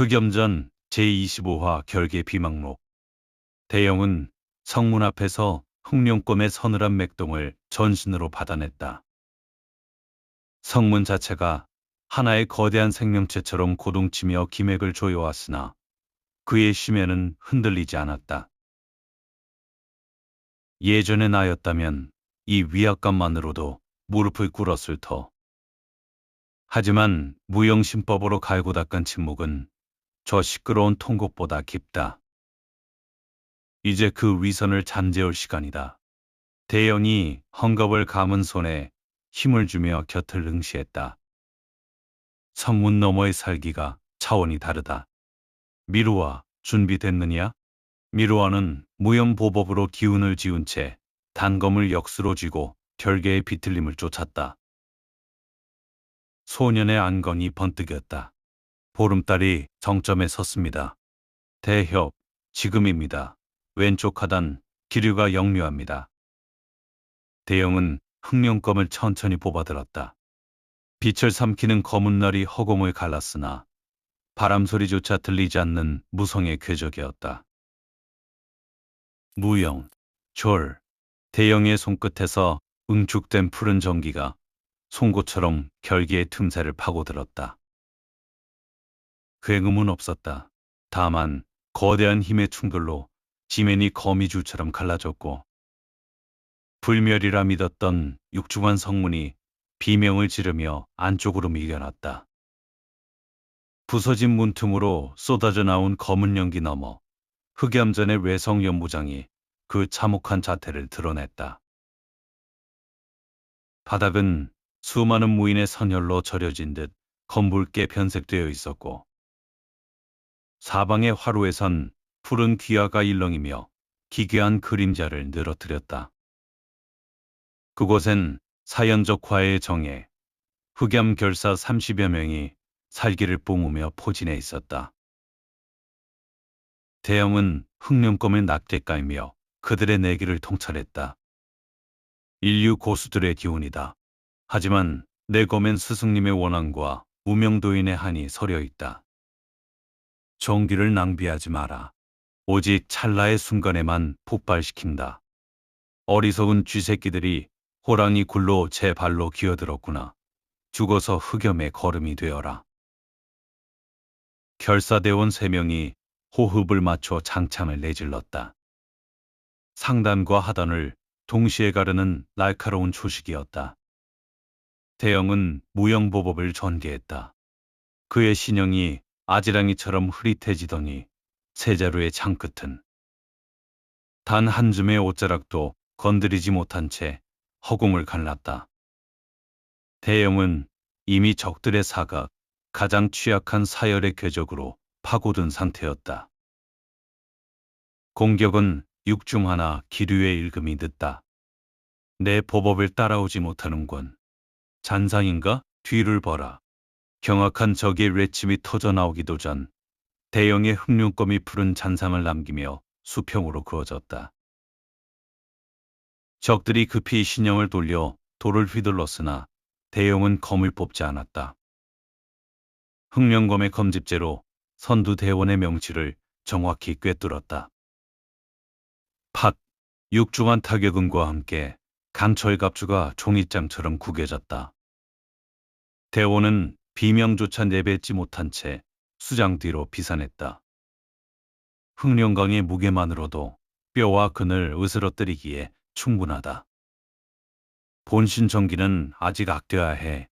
흑염전 제25화 결계 비망록. 대영은 성문 앞에서 흑룡검의 서늘한 맥동을 전신으로 받아냈다. 성문 자체가 하나의 거대한 생명체처럼 고동치며 기맥을 조여왔으나 그의 심연은 흔들리지 않았다. 예전의 나였다면 이 위압감만으로도 무릎을 꿇었을 터. 하지만 무용신법으로 갈고 닦은 침묵은 저 시끄러운 통곡보다 깊다. 이제 그 위선을 잠재울 시간이다. 대영이 헝겊을 감은 손에 힘을 주며 곁을 응시했다. 성문 너머의 살기가 차원이 다르다. 미루아, 준비됐느냐? 미루아는 무염보법으로 기운을 지운 채 단검을 역수로 쥐고 결계의 비틀림을 쫓았다. 소년의 안건이 번뜩였다. 보름달이 정점에 섰습니다. 대협, 지금입니다. 왼쪽 하단, 기류가 역류합니다. 대영은 흑룡검을 천천히 뽑아들었다. 빛을 삼키는 검은 날이 허공을 갈랐으나 바람 소리조차 들리지 않는 무성의 궤적이었다. 무영, 졸, 대영의 손끝에서 응축된 푸른 전기가 송곳처럼 결계의 틈새를 파고들었다. 굉음은 없었다. 다만 거대한 힘의 충돌로 지면이 거미줄처럼 갈라졌고 불멸이라 믿었던 육중한 성문이 비명을 지르며 안쪽으로 밀려났다. 부서진 문틈으로 쏟아져 나온 검은 연기 너머 흑염전의 외성 연무장이 그 참혹한 자태를 드러냈다. 바닥은 수많은 무인의 선혈로 절여진 듯 검붉게 변색되어 있었고 사방의 화로에선 푸른 귀화가 일렁이며 기괴한 그림자를 늘어뜨렸다. 그곳엔 사연적 화해의 정에 흑염 결사 30여 명이 살기를 뿜으며 포진해 있었다. 대영은 흑룡검을 낙제 깔며 그들의 내기를 통찰했다. 인류 고수들의 기운이다. 하지만 내 검엔 스승님의 원한과 무명도인의 한이 서려 있다. 정기를 낭비하지 마라. 오직 찰나의 순간에만 폭발시킨다. 어리석은 쥐새끼들이 호랑이 굴로 제 발로 기어들었구나. 죽어서 흑염의 거름이 되어라. 결사대원 3명이 호흡을 맞춰 장창을 내질렀다. 상단과 하단을 동시에 가르는 날카로운 초식이었다. 대영은 무영보법을 전개했다. 그의 신형이 아지랑이처럼 흐릿해지더니 세자루의 창끝은 단 한 줌의 옷자락도 건드리지 못한 채 허공을 갈랐다. 대영은 이미 적들의 사각, 가장 취약한 사열의 궤적으로 파고든 상태였다. 공격은 육중 하나 기류의 일금이 늦다. 내 보법을 따라오지 못하는군. 잔상인가? 뒤를 봐라. 경악한 적의 외침이 터져나오기도 전 대영의 흑룡검이 푸른 잔상을 남기며 수평으로 그어졌다. 적들이 급히 신형을 돌려 돌을 휘둘렀으나 대영은 검을 뽑지 않았다. 흑룡검의 검집제로 선두대원의 명치를 정확히 꿰뚫었다. 팍! 육중한 타격음과 함께 강철갑주가 종잇장처럼 구겨졌다. 대원은 비명조차 내뱉지 못한 채 수장 뒤로 비산했다. 흑룡강의 무게만으로도 뼈와 근을 으스러뜨리기에 충분하다. 본신 정기는 아직 악돼야 해.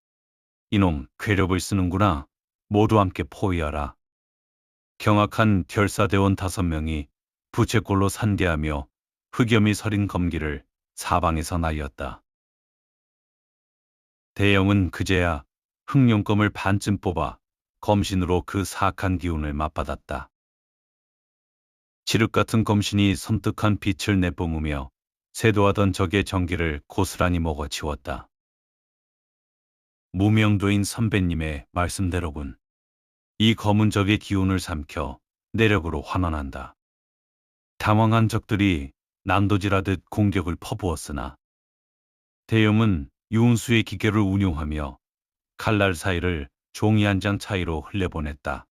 이놈 괴력을 쓰는구나. 모두 함께 포위하라. 경악한 결사대원 5명이 부채꼴로 산계하며 흑염이 서린 검기를 사방에서 날렸다. 대영은 그제야 흑룡검을 반쯤 뽑아 검신으로 그 사악한 기운을 맞받았다. 칠흑 같은 검신이 섬뜩한 빛을 내뿜으며 쇄도하던 적의 전기를 고스란히 먹어치웠다. 무명도인 선배님의 말씀대로군. 이 검은 적의 기운을 삼켜 내력으로 환원한다. 당황한 적들이 난도질하듯 공격을 퍼부었으나 대영은 유운수의 기계를 운용하며 칼날 사이를 종이 한 장 차이로 흘려보냈다.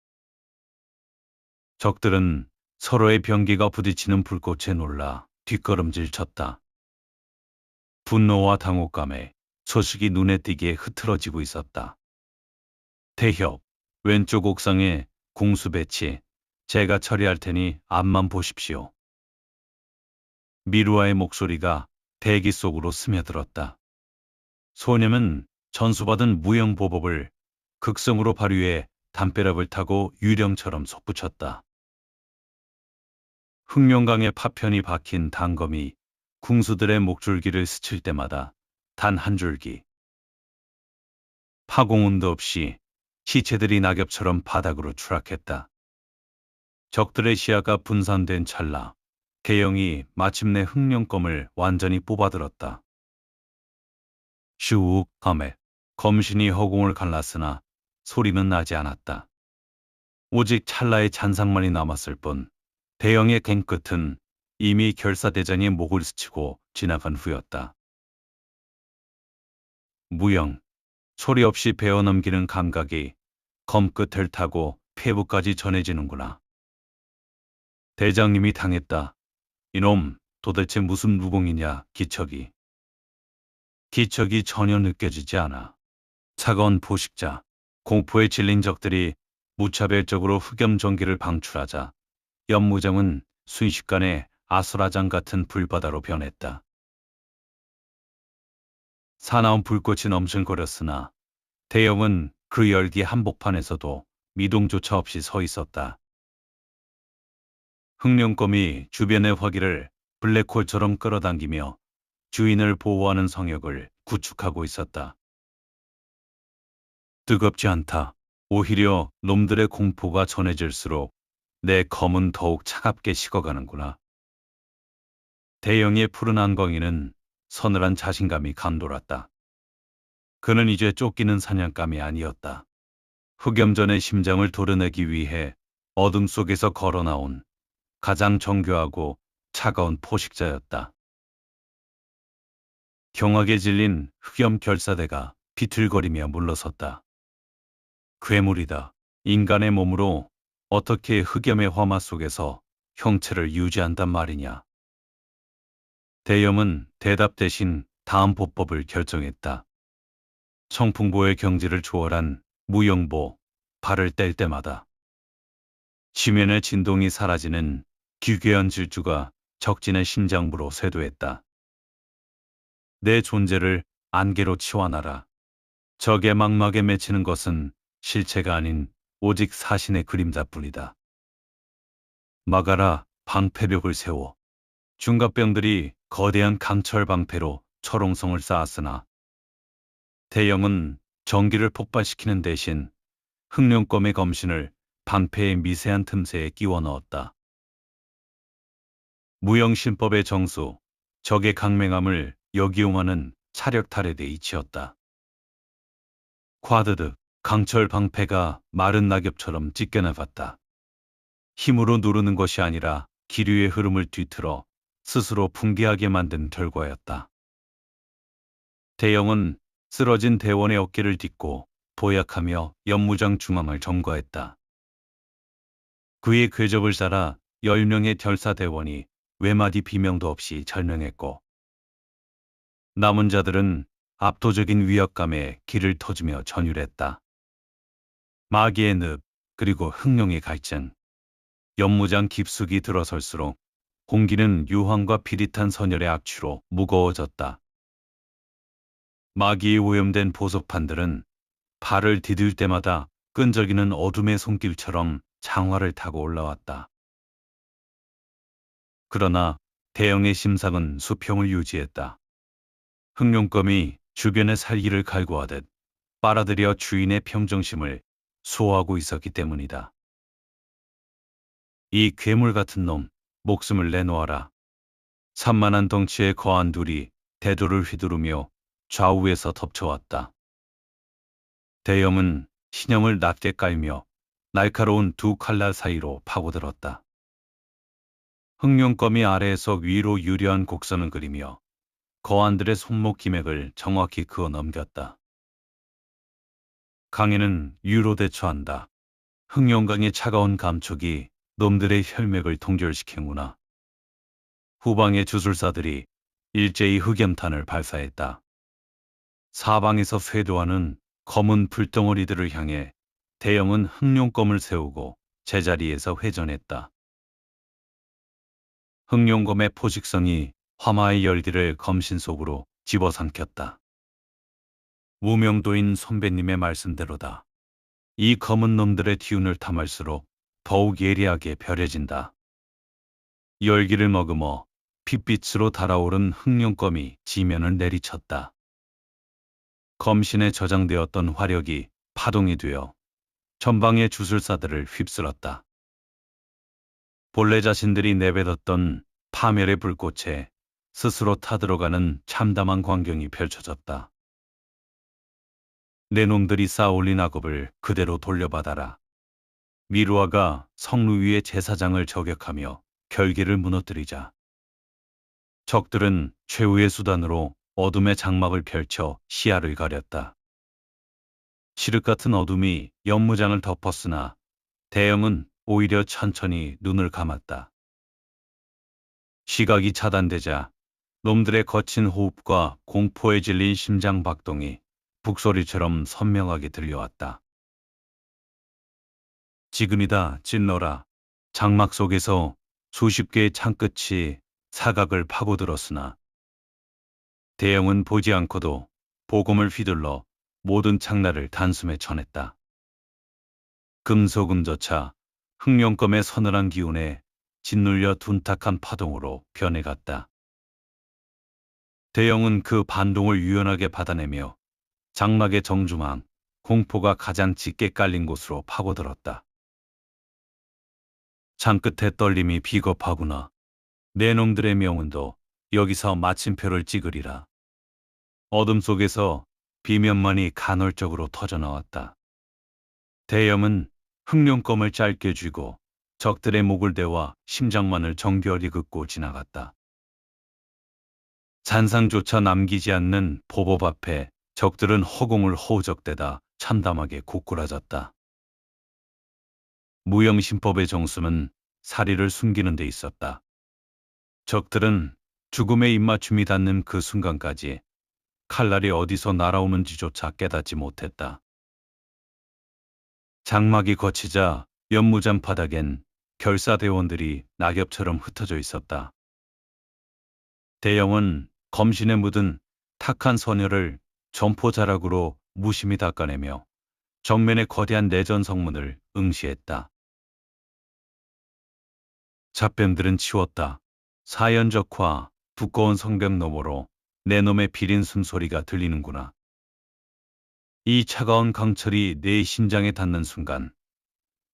적들은 서로의 병기가 부딪히는 불꽃에 놀라 뒷걸음질 쳤다. 분노와 당혹감에 소식이 눈에 띄게 흐트러지고 있었다. 대협, 왼쪽 옥상에 궁수 배치, 제가 처리할 테니 앞만 보십시오. 미루아의 목소리가 대기 속으로 스며들었다. 소녀는 전수받은 무용보법을 극성으로 발휘해 담벼락을 타고 유령처럼 솟구쳤다. 흑룡강의 파편이 박힌 단검이 궁수들의 목줄기를 스칠 때마다 단 한 줄기. 파공음도 없이 시체들이 낙엽처럼 바닥으로 추락했다. 적들의 시야가 분산된 찰나 대영이 마침내 흑룡검을 완전히 뽑아들었다. 슈욱 함에 검신이 허공을 갈랐으나 소리는 나지 않았다. 오직 찰나의 잔상만이 남았을 뿐 대영의 갱끝은 이미 결사대장의 목을 스치고 지나간 후였다. 무영, 소리 없이 베어넘기는 감각이 검끝을 타고 폐부까지 전해지는구나. 대장님이 당했다. 이놈 도대체 무슨 무공이냐 기척이. 기척이 전혀 느껴지지 않아. 차가운 포식자, 공포에 질린 적들이 무차별적으로 흑염 전기를 방출하자 연무정은 순식간에 아수라장 같은 불바다로 변했다. 사나운 불꽃이 넘실거렸으나 대영은 그 열기 한복판에서도 미동조차 없이 서 있었다. 흑룡검이 주변의 화기를 블랙홀처럼 끌어당기며 주인을 보호하는 성역을 구축하고 있었다. 뜨겁지 않다. 오히려 놈들의 공포가 전해질수록 내 검은 더욱 차갑게 식어가는구나. 대영의 푸른 안광이는 서늘한 자신감이 감돌았다. 그는 이제 쫓기는 사냥감이 아니었다. 흑염전의 심장을 도려내기 위해 어둠 속에서 걸어나온 가장 정교하고 차가운 포식자였다. 경악에 질린 흑염 결사대가 비틀거리며 물러섰다. 괴물이다. 인간의 몸으로 어떻게 흑염의 화마 속에서 형체를 유지한단 말이냐. 대염은 대답 대신 다음 보법을 결정했다. 청풍보의 경지를 초월한 무영보, 발을 뗄 때마다 지면의 진동이 사라지는 기괴한 질주가 적진의 심장부로 쇄도했다. 내 존재를 안개로 치환하라. 적의 망막에 맺히는 것은 실체가 아닌 오직 사신의 그림자뿐이다. 막아라. 방패벽을 세워. 중갑병들이 거대한 강철 방패로 철옹성을 쌓았으나 대영은 전기를 폭발시키는 대신 흑룡검의 검신을 방패의 미세한 틈새에 끼워 넣었다. 무영신법의 정수, 적의 강맹함을 역이용하는 차력탈에 이치었다. 콰드득, 강철 방패가 마른 낙엽처럼 찢겨나갔다. 힘으로 누르는 것이 아니라 기류의 흐름을 뒤틀어 스스로 붕괴하게 만든 결과였다. 대영은 쓰러진 대원의 어깨를 딛고 보약하며 연무장 중앙을 점거했다. 그의 궤적을 따라 10명의 결사대원이 외마디 비명도 없이 절명했고 남은 자들은 압도적인 위압감에 기를 터주며 전율했다. 마귀의 늪 그리고 흑룡의 갈증. 연무장 깊숙이 들어설수록 공기는 유황과 비릿한 선열의 악취로 무거워졌다. 마귀에 오염된 보석판들은 발을 디딜 때마다 끈적이는 어둠의 손길처럼 장화를 타고 올라왔다. 그러나 대영의 심상은 수평을 유지했다. 흑룡검이 주변의 살기를 갈구하듯 빨아들여 주인의 평정심을 수호하고 있었기 때문이다. 이 괴물 같은 놈, 목숨을 내놓아라. 산만한 덩치의 거한 둘이 대도를 휘두르며 좌우에서 덮쳐왔다. 대염은 신형을 낮게 깔며 날카로운 두 칼날 사이로 파고들었다. 흑룡검이 아래에서 위로 유려한 곡선을 그리며 거한들의 손목 기맥을 정확히 그어 넘겼다. 강에는 유로 대처한다. 흑룡강의 차가운 감촉이 놈들의 혈맥을 동결시키는구나. 후방의 주술사들이 일제히 흑염탄을 발사했다. 사방에서 쇄도하는 검은 불덩어리들을 향해 대영은 흑룡검을 세우고 제자리에서 회전했다. 흑룡검의 포식성이 화마의 열기를 검신 속으로 집어삼켰다. 무명도인 선배님의 말씀대로다. 이 검은 놈들의 기운을 탐할수록 더욱 예리하게 벼려진다. 열기를 머금어 핏빛으로 달아오른 흑룡검이 지면을 내리쳤다. 검신에 저장되었던 화력이 파동이 되어 전방의 주술사들을 휩쓸었다. 본래 자신들이 내뱉었던 파멸의 불꽃에 스스로 타들어가는 참담한 광경이 펼쳐졌다. 내 놈들이 쌓아올린 악업을 그대로 돌려받아라. 미루아가 성루 위의 제사장을 저격하며 결계를 무너뜨리자. 적들은 최후의 수단으로 어둠의 장막을 펼쳐 시야를 가렸다. 칠흑 같은 어둠이 연무장을 덮었으나 대영은 오히려 천천히 눈을 감았다. 시각이 차단되자 놈들의 거친 호흡과 공포에 질린 심장 박동이 북소리처럼 선명하게 들려왔다. 지금이다, 찔러라. 장막 속에서 수십 개의 창끝이 사각을 파고들었으나 대영은 보지 않고도 보검을 휘둘러 모든 창날을 단숨에 쳐냈다. 금소금조차 흑룡검의 서늘한 기운에 짓눌려 둔탁한 파동으로 변해갔다. 대영은 그 반동을 유연하게 받아내며 장막의 정중앙, 공포가 가장 짙게 깔린 곳으로 파고들었다. 창끝의 떨림이 비겁하구나. 내 놈들의 명운도 여기서 마침표를 찍으리라. 어둠 속에서 비면만이 간헐적으로 터져나왔다. 대염은 흑룡검을 짧게 쥐고 적들의 목을 대와 심장만을 정결히 긋고 지나갔다. 잔상조차 남기지 않는 보법 앞에 적들은 허공을 허우적대다 참담하게 고꾸라졌다. 무영신법의 정수는 사리를 숨기는 데 있었다. 적들은 죽음의 입맞춤이 닿는 그 순간까지 칼날이 어디서 날아오는지조차 깨닫지 못했다. 장막이 거치자 연무장 바닥엔 결사대원들이 낙엽처럼 흩어져 있었다. 대영은 검신에 묻은 탁한 선열을 점포자락으로 무심히 닦아내며 정면의 거대한 내전 성문을 응시했다. 잡뱀들은 치웠다. 사연적화, 두꺼운 성벽 너머로 내 놈의 비린 숨소리가 들리는구나. 이 차가운 강철이 내 심장에 닿는 순간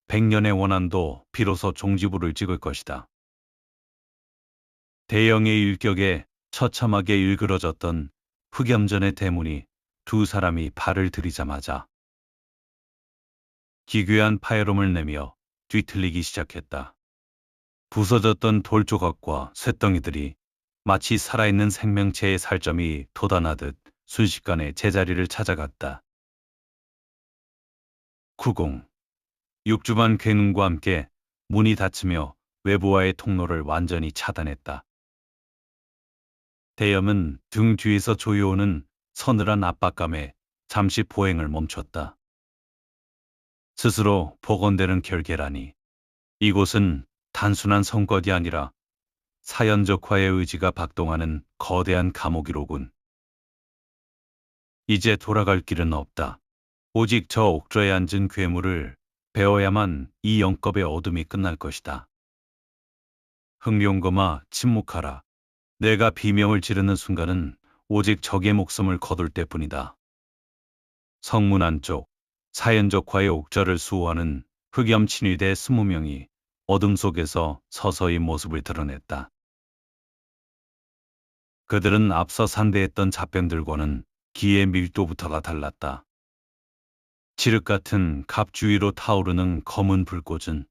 100년의 원한도 비로소 종지부를 찍을 것이다. 대영의 일격에 처참하게 일그러졌던 흑염전의 대문이 두 사람이 발을 들이자마자 기괴한 파열음을 내며 뒤틀리기 시작했다. 부서졌던 돌조각과 쇳덩이들이 마치 살아있는 생명체의 살점이 돋아나듯 순식간에 제자리를 찾아갔다. 쿠공. 육주반 괴능과 함께 문이 닫히며 외부와의 통로를 완전히 차단했다. 대염은 등 뒤에서 조여오는 서늘한 압박감에 잠시 보행을 멈췄다. 스스로 복원되는 결계라니. 이곳은 단순한 성곽이 아니라 사연적화의 의지가 박동하는 거대한 감옥이로군. 이제 돌아갈 길은 없다. 오직 저 옥좌에 앉은 괴물을 베어야만 이 영겁의 어둠이 끝날 것이다. 흑룡검아, 침묵하라. 내가 비명을 지르는 순간은 오직 적의 목숨을 거둘 때뿐이다. 성문 안쪽 사연적화의 옥좌를 수호하는 흑염친위대 20명이 어둠 속에서 서서히 모습을 드러냈다. 그들은 앞서 상대했던 잡뱀들과는 기의 밀도부터가 달랐다. 칠흑 같은 갑 주위로 타오르는 검은 불꽃은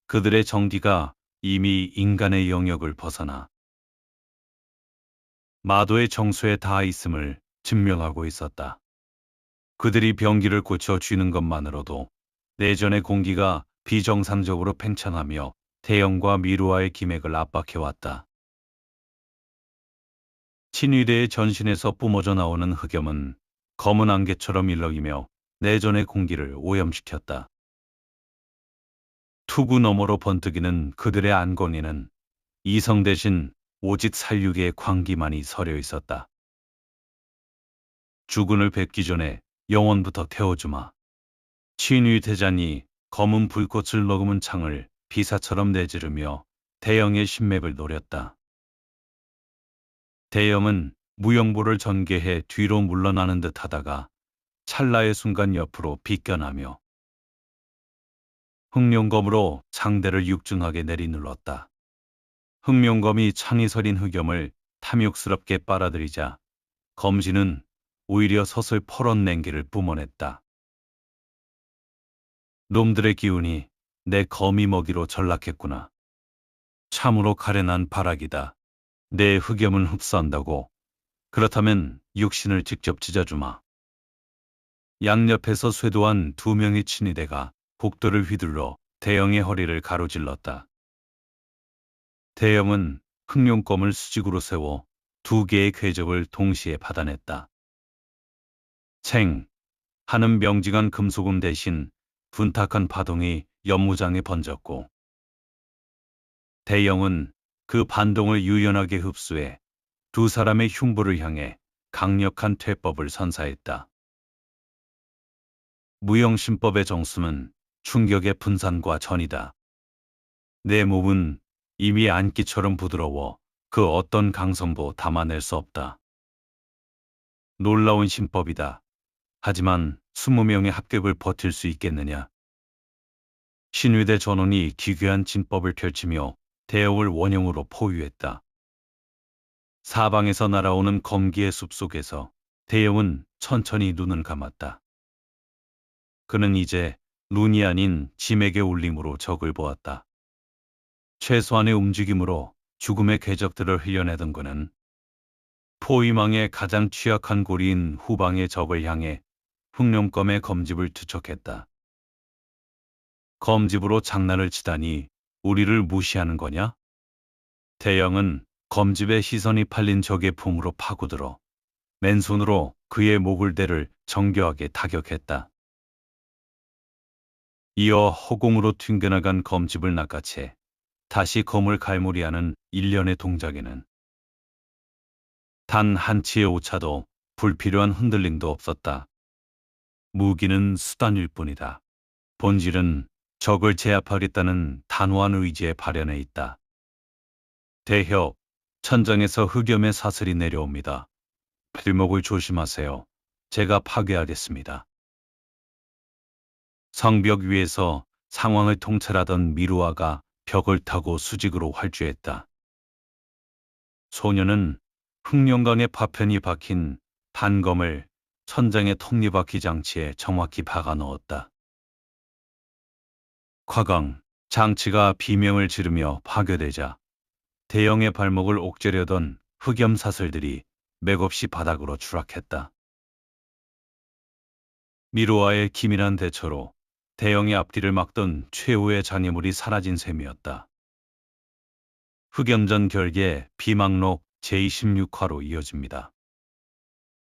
그들의 정기가 이미 인간의 영역을 벗어나 마도의 정수에 닿아 있음을 증명하고 있었다. 그들이 병기를 고쳐 쥐는 것만으로도 내전의 공기가 비정상적으로 팽창하며 대영과 미루와의 기맥을 압박해왔다. 친위대의 전신에서 뿜어져 나오는 흑염은 검은 안개처럼 일렁이며 내전의 공기를 오염시켰다. 투구 너머로 번뜩이는 그들의 안건에는 이성 대신 오직 살육의 광기만이 서려 있었다. 주군을 뵙기 전에 영혼부터 태워주마. 친위 대장이 검은 불꽃을 머금은 창을 비사처럼 내지르며 대영의 신맥을 노렸다. 대영은 무영보를 전개해 뒤로 물러나는 듯 하다가 찰나의 순간 옆으로 비껴나며 흑룡검으로 상대를 육중하게 내리눌렀다. 흑룡검이 창이 서린 흑염을 탐욕스럽게 빨아들이자 검진은 오히려 서슬 퍼런 냉기를 뿜어냈다. 놈들의 기운이 내 거미 먹이로 전락했구나. 참으로 가련한 발악이다. 내 흑염은 흡수한다고. 그렇다면 육신을 직접 찢어주마. 양옆에서 쇄도한 2명의 친위대가 복도를 휘둘러 대영의 허리를 가로질렀다. 대영은 흑룡검을 수직으로 세워 2개의 궤적을 동시에 받아냈다. 챙! 하는 명징한 금속음 대신 분탁한 파동이 연무장에 번졌고 대영은 그 반동을 유연하게 흡수해 2 사람의 흉부를 향해 강력한 퇴법을 선사했다. 무용신법의 정수는 충격의 분산과 전이다. 내 몸은 이미 안기처럼 부드러워 그 어떤 강성도 담아낼 수 없다. 놀라운 신법이다. 하지만 20명의 합격을 버틸 수 있겠느냐. 신위대 전원이 기괴한 진법을 펼치며 대영을 원형으로 포위했다. 사방에서 날아오는 검기의 숲속에서 대영은 천천히 눈을 감았다. 그는 이제 눈이 아닌 짐에게 울림으로 적을 보았다. 최소한의 움직임으로 죽음의 궤적들을 흘려내던 그는 포위망의 가장 취약한 고리인 후방의 적을 향해 흑룡검의 검집을 투척했다. 검집으로 장난을 치다니 우리를 무시하는 거냐? 대영은 검집에 시선이 팔린 적의 품으로 파고들어 맨손으로 그의 목을대를 정교하게 타격했다. 이어 허공으로 튕겨나간 검집을 낚아채 다시 검을 갈무리하는 일련의 동작에는 단 한치의 오차도 불필요한 흔들림도 없었다. 무기는 수단일 뿐이다. 본질은 적을 제압하겠다는 단호한 의지에 발현해 있다. 대협, 천장에서 흑염의 사슬이 내려옵니다. 필목을 조심하세요. 제가 파괴하겠습니다. 성벽 위에서 상황을 통찰하던 미루아가 벽을 타고 수직으로 활주했다. 소녀는 흑룡강의 파편이 박힌 단검을 천장의 톱니바퀴 장치에 정확히 박아 넣었다. 콱강, 장치가 비명을 지르며 파괴되자 대영의 발목을 옥죄려던 흑염 사슬들이 맥없이 바닥으로 추락했다. 미루아의 기민한 대처로 대영의 앞뒤를 막던 최후의 장애물이 사라진 셈이었다. 흑염전 결계 비망록 제26화로 이어집니다.